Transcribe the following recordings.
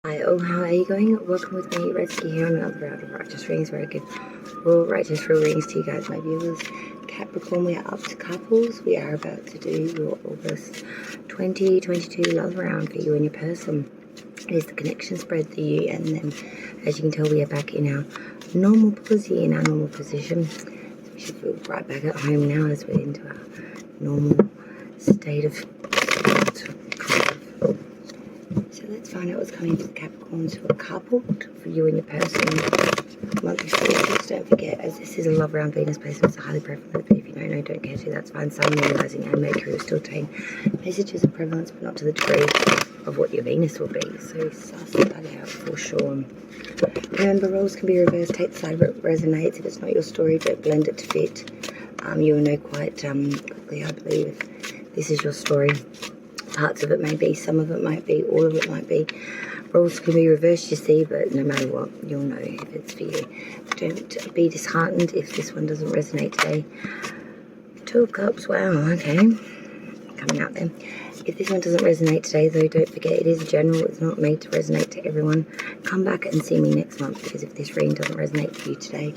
Hi, how are you going? Welcome with me, Redsky here on another round of Righteous Readings, where I give raw righteous real readings to you guys, my viewers. Capricorn, we are up to couples. We are about to do your August 2022 love round for you and your person. It is the connection spread for you and them. As you can tell, we are back in our normal position. So we should feel right back at home now as we're into our normal state of So let's find out what's coming for the Capricorns who are coupled, for you and your person. Monthly sources, don't forget, as this is a love round Venus placement, it's a highly prevalent, but if you don't know, don't care to, that's fine. Sun, Moon, Rising and Mercury will still obtain messages of prevalence, but not to the degree of what your Venus will be. So suss that out for sure. Remember, roles can be reversed. Take the side that resonates. If it's not your story, don't blend it to fit. You'll know quite quickly, I believe, if this is your story. Parts of it may be, some of it might be, all of it might be. Roles can be reversed, you see, but no matter what, you'll know if it's for you. Don't be disheartened if this one doesn't resonate today. Two of Cups, wow, okay. Coming out there. If this one doesn't resonate today, though, don't forget it is general. It's not made to resonate to everyone. Come back and see me next month, because if this reading doesn't resonate for you today,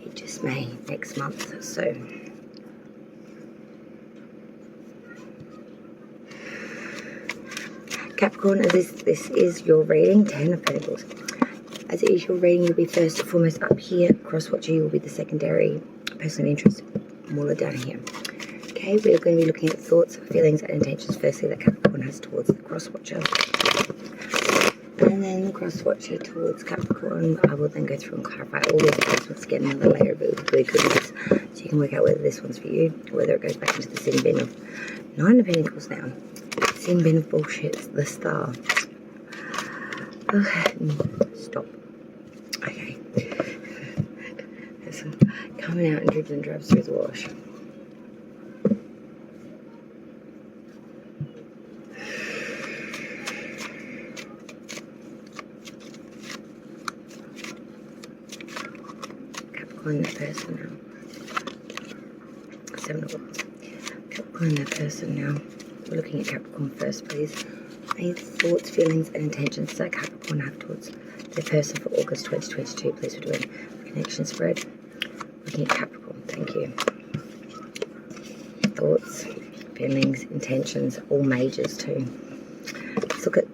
it just may next month. So Capricorn, as this is your reading, 10 of Pentacles. As it is your reading, you'll be first and foremost up here. Cross-watcher, you will be the secondary person of interest, more down here. Okay, we're going to be looking at thoughts, feelings, and intentions, firstly, that Capricorn has towards the cross-watcher. And then the cross-watcher towards Capricorn, I will then go through and clarify all of these once again, another layer of goodness, so you can work out whether this one's for you, or whether it goes back into the sin bin of 9 of Pentacles now. Sin bin of bullshit, the star. Okay, stop. Okay. There's some coming out in dribs and drabs through the wash. Capricorn, that person now. 7 of Wands. Capricorn, that person now. We're looking at Capricorn first, please. Any thoughts, feelings, and intentions that Capricorn have towards their person for August 2022. Please, we're doing connection spread. Looking at Capricorn, thank you. Thoughts, feelings, intentions, all majors too. Let's look at,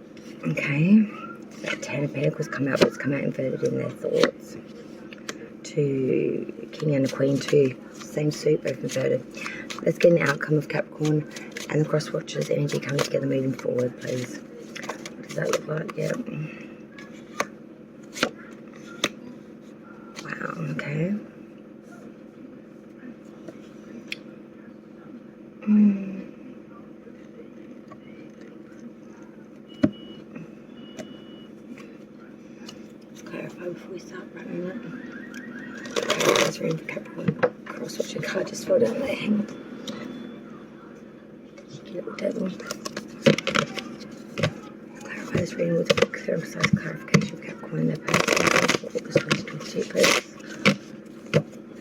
okay, that 10 of Pentacles come out, but it's come out inverted in their thoughts. To King and the Queen, too. Same suit, both inverted. Let's get an outcome of Capricorn and the cross-watcher's energy coming together moving forward, please. What does that look like? Yep. Wow, okay. Let's clarify before we start running it. Okay, that's reading for Capricorn. Cross-watcher card just fell down there. Hang on. Little devil. Clarify this reading with a clear and precise clarification of Capricorn and their person for August 2022, please.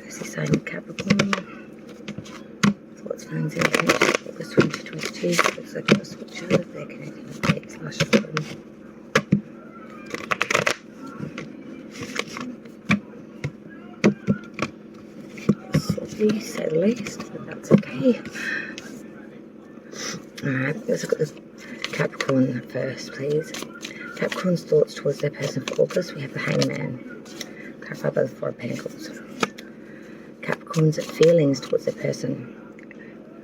Firstly, sign of Capricorn. Thoughts, feelings, and intentions for August 2022. Looks like a switch over. They're connecting with the ex-last sloppy, say the least, but that's okay. Alright, let's look at the Capricorn first, please. Capricorn's thoughts towards their person for August. We have the Hangman. Clarified by the 4 of Pentacles. Capricorn's feelings towards their person.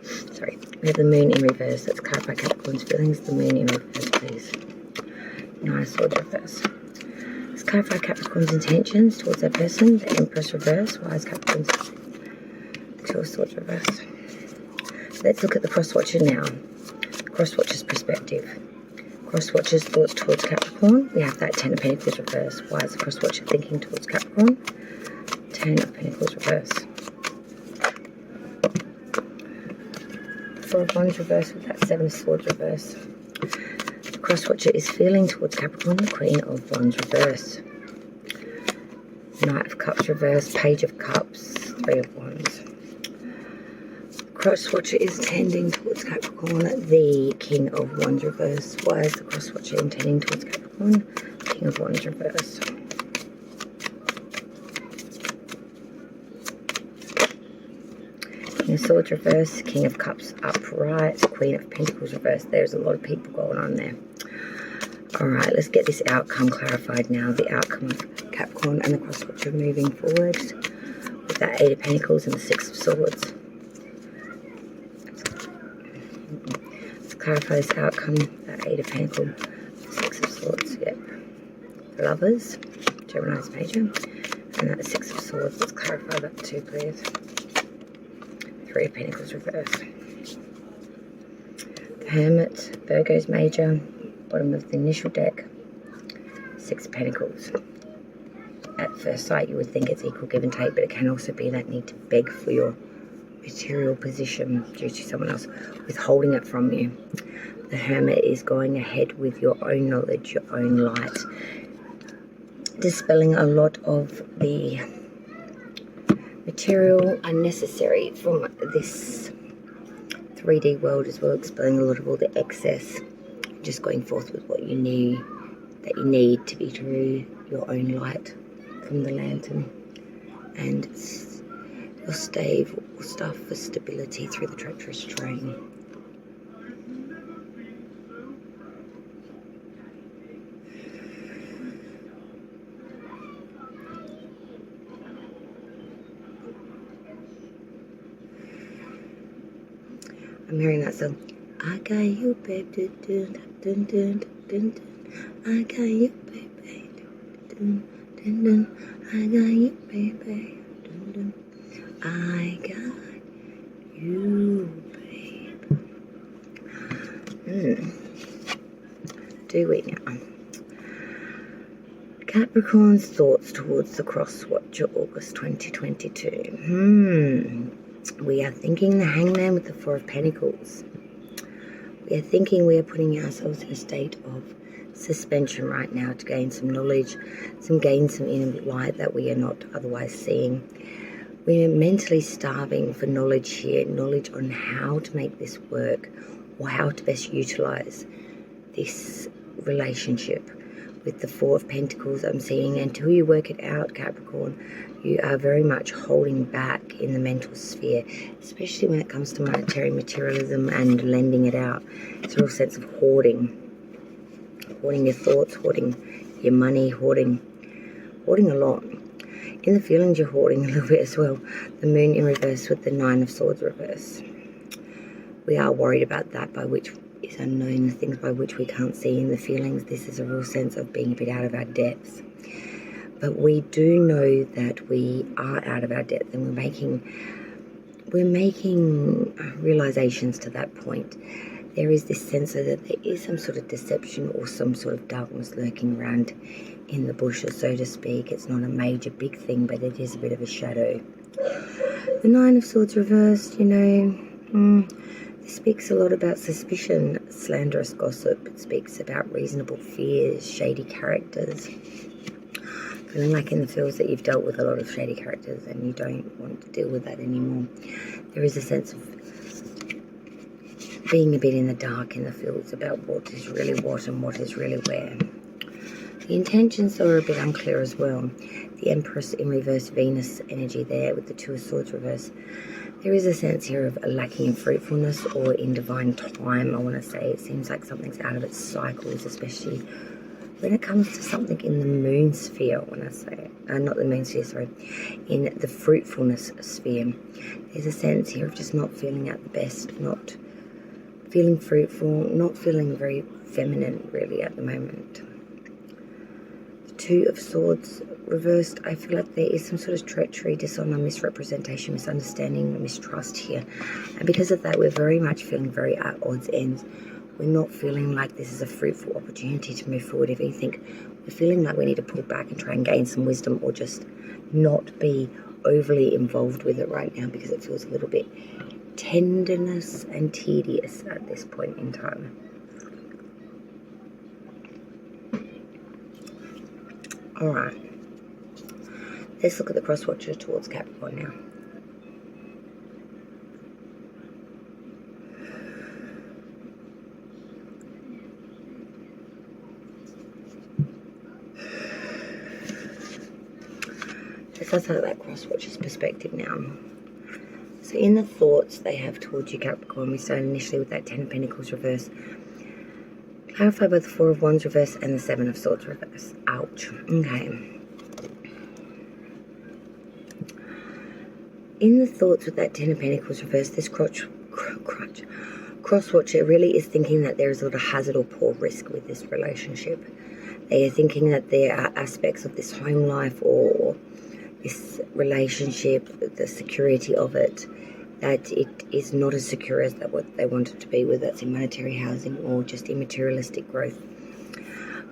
Sorry, we have the Moon in reverse. Let's clarify Capricorn's feelings. The Moon in reverse, please. Nice, Sword reverse. Let's clarify Capricorn's intentions towards their person. The Empress reverse. Why is Capricorn's 2 of Swords reverse? Let's look at the cross-watcher now. Cross-watcher's perspective. Cross-watcher's thoughts towards Capricorn. We have that 10 of Pentacles reverse. Why is the cross-watcher thinking towards Capricorn? 10 of Pentacles reverse. 4 of Wands reverse with that 7 of Swords reverse. The cross-watcher is feeling towards Capricorn. The Queen of Wands reverse. Knight of Cups reverse. Page of Cups. 3 of Wands. Cross-watcher is tending towards Capricorn, the King of Wands reverse. Why is the cross-watcher intending towards Capricorn? King of Wands reverse. King of Swords reverse, King of Cups upright, Queen of Pentacles reverse. There's a lot of people going on there. Alright, let's get this outcome clarified now. The outcome of Capricorn and the cross-watcher moving forward with that 8 of Pentacles and the 6 of Swords. Let's clarify this outcome. That 8 of Pentacles, 6 of Swords, yep. Lovers, Gemini's major. And that 6 of Swords, let's clarify that too, please. 3 of Pentacles reverse. The Hermit, Virgo's major. Bottom of the initial deck, 6 of Pentacles. At first sight you would think it's equal give and take, but it can also be that need to beg for your material position due to someone else withholding it from you. The Hermit is going ahead with your own knowledge, your own light, dispelling a lot of the material unnecessary from this 3D world as well, expelling a lot of all the excess, just going forth with what you need, that you need to be true, your own light from the lantern, and your stave or stuff for stability through the treacherous terrain. I'm hearing that song. I got you, babe. Dun, dun, dun, dun, dun, dun. I got you, baby. Dun, dun, dun. I got you, baby. Dun, dun. I got you, babe. Do we now? Capricorn's thoughts towards the cross-watcher August 2022. We are thinking the Hangman with the 4 of Pentacles. We are thinking we are putting ourselves in a state of suspension right now to gain some knowledge, gain some inner light that we are not otherwise seeing. We are mentally starving for knowledge here, knowledge on how to make this work or how to best utilize this relationship. With the 4 of Pentacles, I'm seeing until you work it out, Capricorn, you are very much holding back in the mental sphere, especially when it comes to monetary materialism and lending it out. It's a real sense of hoarding your thoughts, hoarding your money, hoarding a lot. In the feelings, you're hoarding a little bit as well. The Moon in reverse with the 9 of Swords reverse. We are worried about that, by which is unknown, the things by which we can't see in the feelings. This is a real sense of being a bit out of our depths. But we do know that we are out of our depth, and we're making realizations to that point. There is this sense that there is some sort of deception or some sort of darkness lurking around in the bushes, so to speak. It's not a major big thing, but it is a bit of a shadow. The 9 of Swords reversed, this speaks a lot about suspicion, slanderous gossip. It speaks about reasonable fears, shady characters. Feeling like in the fields that you've dealt with a lot of shady characters and you don't want to deal with that anymore. There is a sense of being a bit in the dark in the fields about what is really what and what is really where. The intentions are a bit unclear as well. The Empress in reverse, Venus energy there with the 2 of Swords reverse. There is a sense here of a lacking in fruitfulness or in divine time, I want to say. It seems like something's out of its cycles, especially when it comes to something in the moon sphere, I want to say. Not the moon sphere, sorry. In the fruitfulness sphere. There's a sense here of just not feeling at the best, not feeling fruitful, not feeling very feminine, really, at the moment. 2 of Swords reversed. I feel like there is some sort of treachery, dishonor, misrepresentation, misunderstanding, mistrust here. And because of that, we're very much feeling very at odds ends. We're not feeling like this is a fruitful opportunity to move forward. If anything, we're feeling like we need to pull back and try and gain some wisdom, or just not be overly involved with it right now, because it feels a little bit tenderness and tedious at this point in time. Alright, let's look at the cross-watcher towards Capricorn now. Let's look at that cross-watcher's perspective now. So in the thoughts they have towards you, Capricorn, we started initially with that 10 of Pentacles reverse. Clarified by the 4 of Wands reverse and the 7 of Swords reverse. Ouch. Okay. In the thoughts with that 10 of Pentacles reverse, this cross-watcher really is thinking that there is a lot of hazard or poor risk with this relationship. They are thinking that there are aspects of this home life or this relationship, the security of it, that it is not as secure as that what they want it to be, whether that's in monetary housing or just in materialistic growth.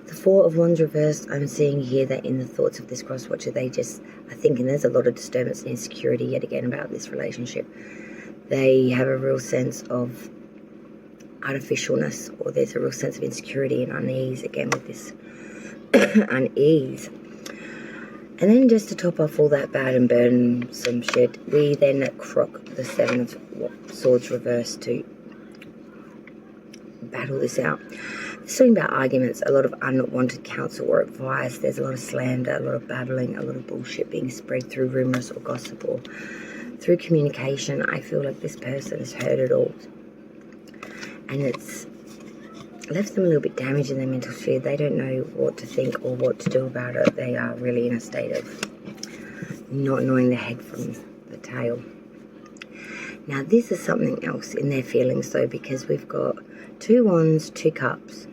The 4 of Wands reversed, I'm seeing here that in the thoughts of this cross-watcher, they just are thinking there's a lot of disturbance and insecurity yet again about this relationship. They have a real sense of artificialness, or there's a real sense of insecurity and unease again with this unease. And then just to top off all that bad and burdensome shit, we then crock the 7 of Swords reversed to battle this out. It's talking about arguments, a lot of unwanted counsel or advice. There's a lot of slander, a lot of babbling, a lot of bullshit being spread through rumours or gossip or through communication. I feel like this person has heard it all. And it's left them a little bit damaged in their mental sphere. They don't know what to think or what to do about it. They are really in a state of not knowing the head from the tail. Now this is something else in their feelings though, because we've got 2 Wands, 2 Cups.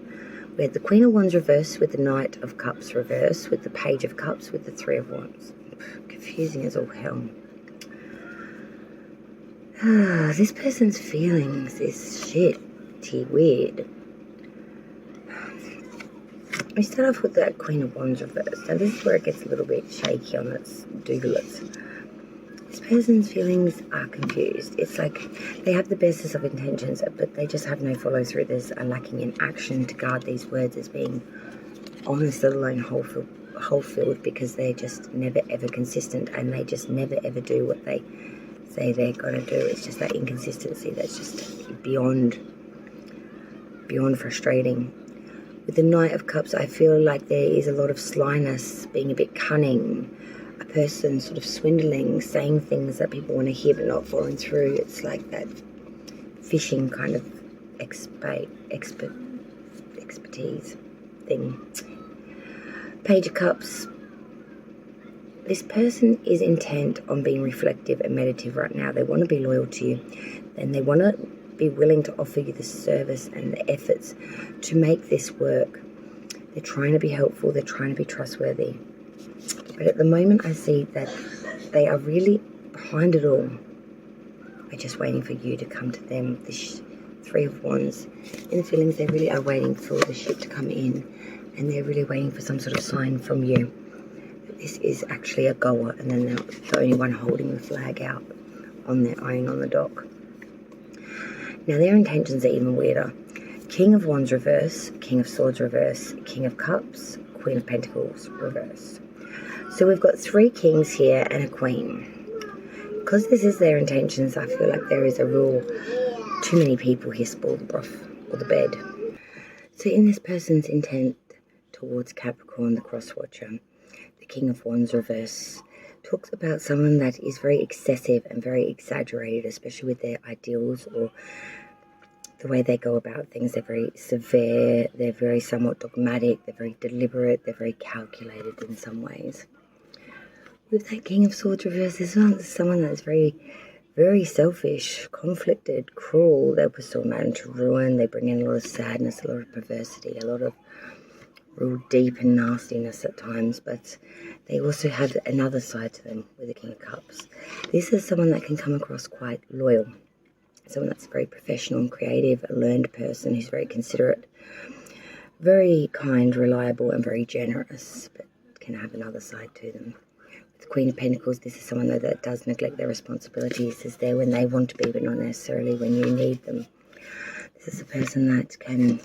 We had the Queen of Wands reverse with the Knight of Cups reverse, with the Page of Cups, with the 3 of Wands. Confusing as all hell. This person's feelings is shitty weird. We start off with that Queen of Wands reverse. Now this is where it gets a little bit shaky on its doodlers. This person's feelings are confused. It's like they have the bestest of intentions, but they just have no follow through. There's a lacking in action to guard these words as being honest, let alone whole-filled, because they're just never ever consistent and they just never ever do what they say they're going to do. It's just that inconsistency that's just beyond frustrating. With the Knight of Cups, I feel like there is a lot of slyness, being a bit cunning, a person sort of swindling, saying things that people want to hear but not following through. It's like that fishing kind of expertise thing. Page of Cups. This person is intent on being reflective and meditative right now. They want to be loyal to you. And they want to be willing to offer you the service and the efforts to make this work. They're trying to be helpful. They're trying to be trustworthy. But at the moment, I see that they are really behind it all. They're just waiting for you to come to them. The 3 of Wands. In the feelings, they really are waiting for the ship to come in. And they're really waiting for some sort of sign from you. This is actually a goer, and then they're the only one holding the flag out on their own on the dock. Now their intentions are even weirder. King of Wands reverse, King of Swords reverse, King of Cups, Queen of Pentacles reverse. So we've got 3 kings here and a queen. Because this is their intentions, I feel like there is a rule. Too many people here spoil the broth or the bed. So in this person's intent towards Capricorn, the cross-watcher, the King of Wands reverse talks about someone that is very excessive and very exaggerated, especially with their ideals or the way they go about things. They're very severe, they're very somewhat dogmatic, they're very deliberate, they're very calculated in some ways. With that King of Swords reverse, this one's someone that's very, very selfish, conflicted, cruel. They'll pursue a man to ruin. They bring in a lot of sadness, a lot of perversity, a lot of real deep and nastiness at times, but they also have another side to them with the King of Cups. This is someone that can come across quite loyal, someone that's very professional and creative, a learned person who's very considerate, very kind, reliable, and very generous, but can have another side to them. With the Queen of Pentacles, this is someone that does neglect their responsibilities, is there when they want to be, but not necessarily when you need them. This is a person that can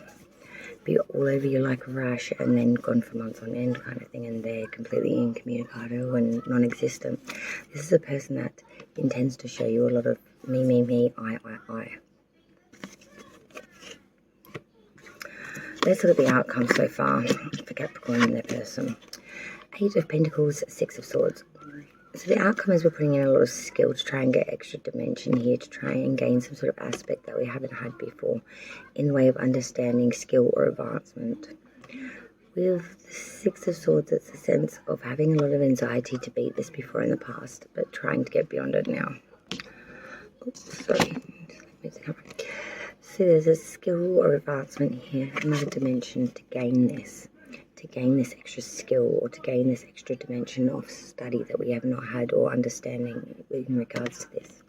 be all over you like a rash and then gone for months on end kind of thing, and they're completely incommunicado and non-existent. This is a person that intends to show you a lot of me, I. Let's look at the outcome so far for Capricorn and their person. 8 of Pentacles, 6 of Swords. So the outcome is we're putting in a lot of skill to try and get extra dimension here, to try and gain some sort of aspect that we haven't had before in the way of understanding, skill, or advancement. With the Six of Swords, it's a sense of having a lot of anxiety to beat this before in the past, but trying to get beyond it now. Oops, sorry. So there's a skill or advancement here, another dimension to gain this extra skill, or to gain this extra dimension of study that we have not had, or understanding in regards to this.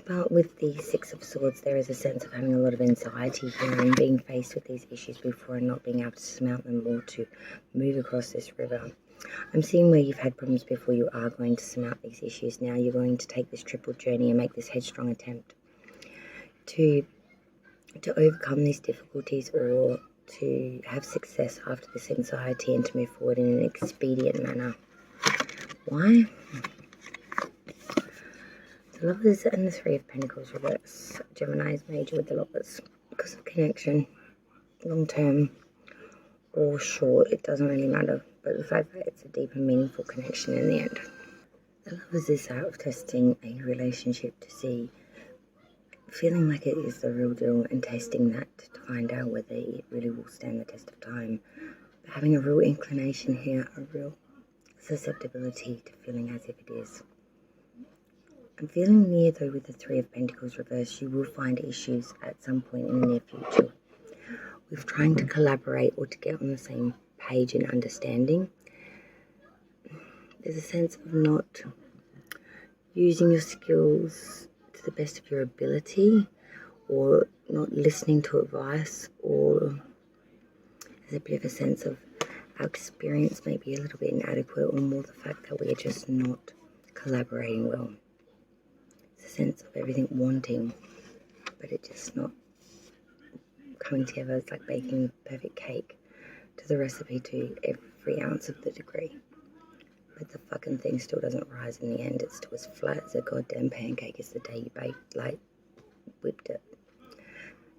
But with the Six of Swords, there is a sense of having a lot of anxiety here and being faced with these issues before and not being able to surmount them, or to move across this river. I'm seeing where you've had problems before, you are going to surmount these issues. Now you're going to take this triple journey and make this headstrong attempt to overcome these difficulties, or to have success after this anxiety, and to move forward in an expedient manner. Why? The Lovers and the Three of Pentacles reverse. Gemini is major with the Lovers because of connection, long term or short, it doesn't really matter, but the fact that it's a deep and meaningful connection in the end. The Lovers is out of testing a relationship to see, feeling like it is the real deal, and testing that to find out whether it really will stand the test of time. But having a real inclination here, a real susceptibility to feeling as if it is. I'm feeling near, though, with the Three of Pentacles reversed, you will find issues at some point in the near future with trying to collaborate or to get on the same page in understanding. There's a sense of not using your skills to the best of your ability, or not listening to advice, or there's a bit of a sense of our experience may be a little bit inadequate, or more the fact that we're just not collaborating well. It's a sense of everything wanting, but it just not coming together. It's like baking a perfect cake to the recipe, to every ounce of the degree. But the fucking thing still doesn't rise in the end. It's still as flat as a goddamn pancake as the day you baked, whipped it.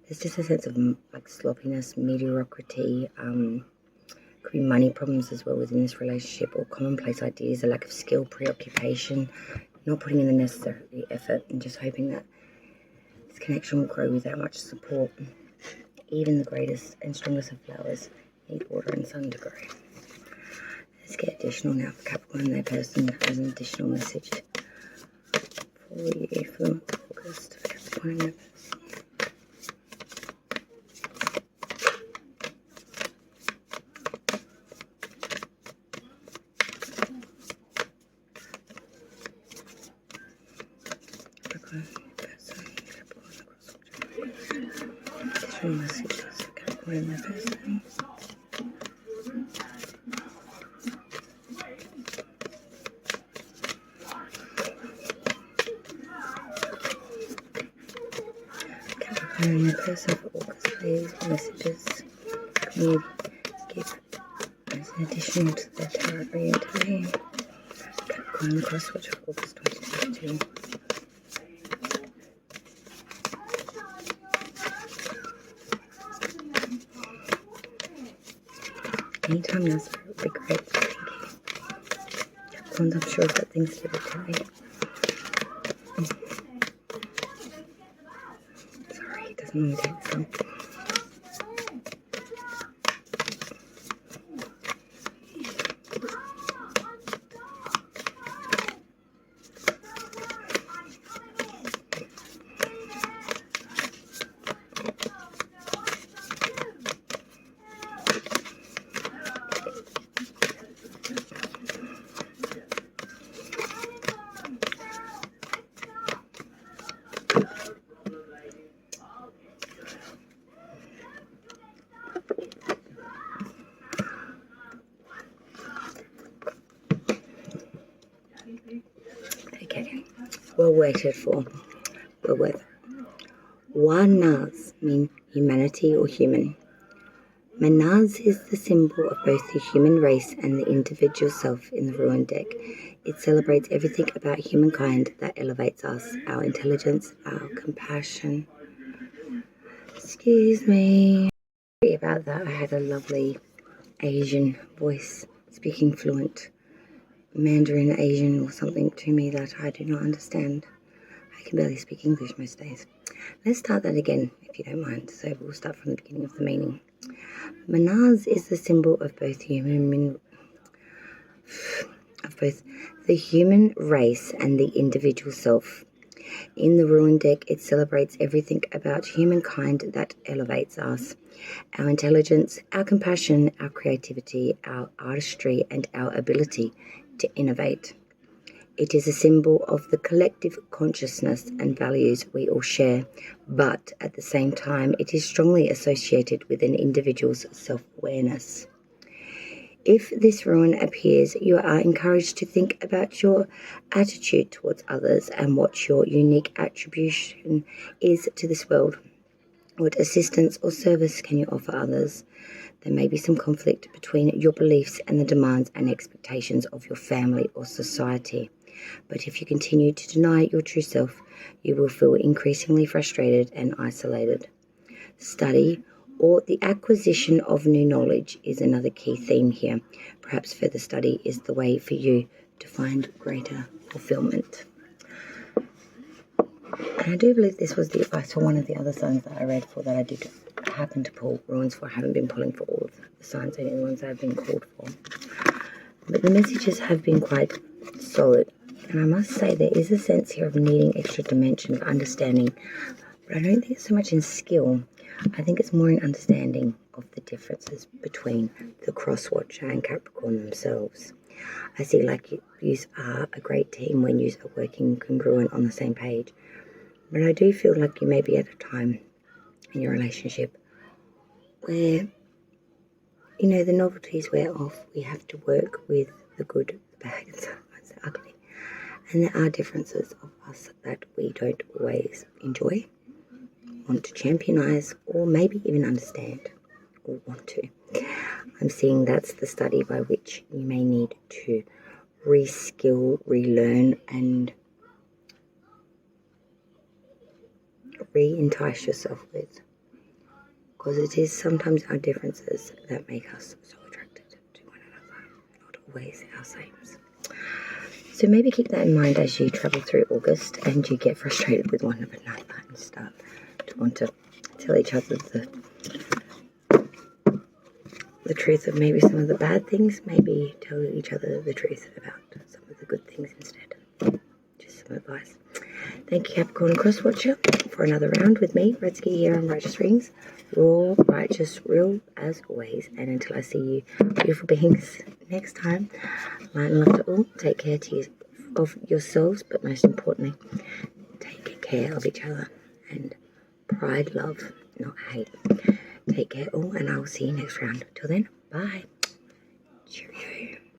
There's just a sense of like sloppiness, mediocrity, could be money problems as well within this relationship, or commonplace ideas, a lack of skill, preoccupation, not putting in the necessary effort, and just hoping that this connection will grow without much support. Even the greatest and strongest of flowers need water and sun to grow. Let's get additional now for Capricorn. Their person has an additional message for you for the month of August for Capricorn and their person. Additional messages for Capricorn and their person. And your person for August, please, messages can you give as an additional to their tarot reading today. Capricorn, the crosswatch for August 2022. Anytime now, Spirit would be great. Thank you. Capricorns, I'm sure I've got things to do today. Sorry, it doesn't really take some. Okay, well waited for. Well worth. Wanaz mean humanity or human. Manaz is the symbol of both the human race and the individual self in the Ruin deck. It celebrates everything about humankind that elevates us, our intelligence, our compassion. Excuse me. Sorry about that. I had a lovely Asian voice speaking fluent Mandarin Asian or something to me that I do not understand. I can barely speak English most days. Let's start that again, if you don't mind. So we'll start from the beginning of the meaning. Manaz is the symbol of both the human race and the individual self. In the Ruin deck, it celebrates everything about humankind that elevates us. Our intelligence, our compassion, our creativity, our artistry, and our ability to innovate. It is a symbol of the collective consciousness and values we all share, but at the same time, it is strongly associated with an individual's self-awareness. If this ruin appears, you are encouraged to think about your attitude towards others and what your unique attribution is to this world. What assistance or service can you offer others? There may be some conflict between your beliefs and the demands and expectations of your family or society. But if you continue to deny your true self, you will feel increasingly frustrated and isolated. Study or the acquisition of new knowledge is another key theme here. Perhaps further study is the way for you to find greater fulfillment. And I do believe this was the advice for one of the other signs that I read for that I did happen to pull runes for. I haven't been pulling for all of the signs, only the ones I've been called for. But the messages have been quite solid. And I must say there is a sense here of needing extra dimension of understanding. But I don't think it's so much in skill. I think it's more in understanding of the differences between the cross-watcher and Capricorn themselves. I see like you are a great team when you are working congruent on the same page. But I do feel like you may be at a time in your relationship where, you know, the novelties wear off. We have to work with the good, the bad, and sometimes the ugly. And there are differences of us that we don't always enjoy, want to championize, or maybe even understand or want to. I'm seeing that's the study by which you may need to reskill, relearn, and re-entice yourself with. Because it is sometimes our differences that make us so attracted to one another, not always our sames. So maybe keep that in mind as you travel through August and you get frustrated with one another and start to want to tell each other the truth of maybe some of the bad things. Maybe tell each other the truth about some of the good things instead. Just some advice. Thank you, Capricorn Crosswatcher, for another round with me, Redski, here on Righteous Rings. Raw, righteous, real, as always. And until I see you, beautiful beings, next time, light and love to all. Take care of yourselves, but most importantly, take care of each other. And pride, love, not hate. Take care all, and I will see you next round. Till then, bye. Cheerio.